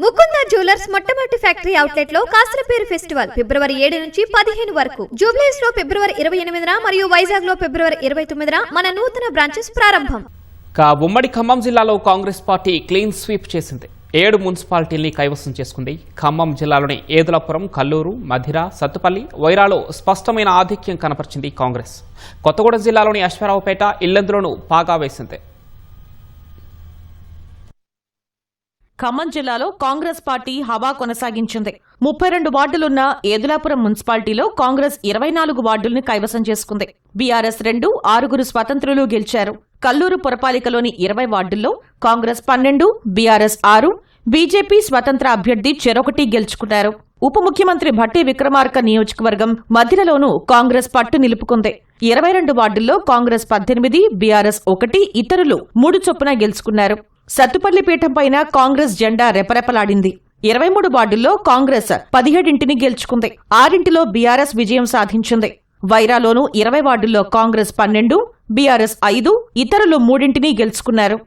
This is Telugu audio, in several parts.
ముకుంద జ్యువెలర్స్ మొట్టమొదటి ఫ్యాక్టరీ అవుట్లెట్ లో కాసరపేరు ఫెస్టివల్ ఫిబ్రవరి 7 నుంచి 15 వరకు, జూబ్లీస్ లో ఫిబ్రవరి 28న మరియు వైజాగ్ లో ఫిబ్రవరి 29న మన నూతన బ్రాంచెస్ ప్రారంభం. ఉమ్మడి ఖమ్మం జిల్లాలో కాంగ్రెస్ పార్టీ క్లీన్ స్వీప్ చేసింది. 7 మున్సిపాలిటీల్ని కైవసం చేసుకుంది. ఖమ్మం జిల్లాలోని ఏదులాపురం, కల్లూరు, మధిర, సత్తుపల్లి, వైరాలో స్పష్టమైన ఆధిక్యం కనపరిచింది కాంగ్రెస్. కొత్తగూడెం జిల్లాలోని అశ్వారావుపేట, ఇల్లందులోనూ పాగా వేసింది. ఖమ్మం జిల్లాలో కాంగ్రెస్ పార్టీ హవా కొనసాగించింది. 32 వార్డులున్న ఏదులాపురం మున్సిపాలిటీలో కాంగ్రెస్ 24 వార్డుల్ని కైవసం చేసుకుంది. బీఆర్ఎస్ 2, 6 స్వతంత్రులు గెలిచారు. కల్లూరు పురపాలికలోని 20 వార్డుల్లో కాంగ్రెస్ 12, బీఆర్ఎస్ 6, బీజేపీ స్వతంత్ర అభ్యర్థి చెరొకటి గెలుచుకున్నారు. ఉప ముఖ్యమంత్రి భట్టి విక్రమార్క నియోజకవర్గం మధిరలోనూ కాంగ్రెస్ పట్టు నిలుపుకుంది. 22 వార్డుల్లో కాంగ్రెస్ 18, బీఆర్ఎస్ 1, ఇతరులు 3 చొప్పున గెలుచుకున్నారు. సత్తుపల్లి పీఠం పైన కాంగ్రెస్ జెండా రెపరెపలాడింది. 23 వార్డుల్లో కాంగ్రెస్ 17 గెలుచుకుంది. 6 బీఆర్ఎస్ విజయం సాధించింది. వైరాలోనూ 20 వార్డుల్లో కాంగ్రెస్ 12, బీఆర్ఎస్ 5, ఇతరులు 3 గెలుచుకున్నారు.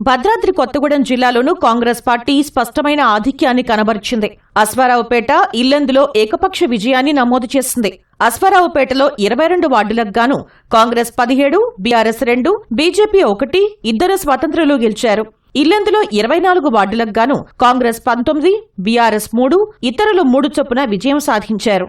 భద్రాద్రి కొత్తగూడెం జిల్లాలోనూ కాంగ్రెస్ పార్టీ స్పష్టమైన ఆధిక్యాన్ని కనబరిచింది. అశ్వారావుపేట, ఇల్లందులో ఏకపక్ష విజయాన్ని నమోదు చేసింది. అశ్వారావుపేటలో 22 వార్డులకు గాను కాంగ్రెస్ 17, బీఆర్ఎస్ 2, బీజేపీ 1, 2 స్వతంత్రులు గెలిచారు. ఇల్లందులో 24 వార్డులకు గాను కాంగ్రెస్ 19, బీఆర్ఎస్ 3, ఇతరులు 3 చొప్పున విజయం సాధించారు.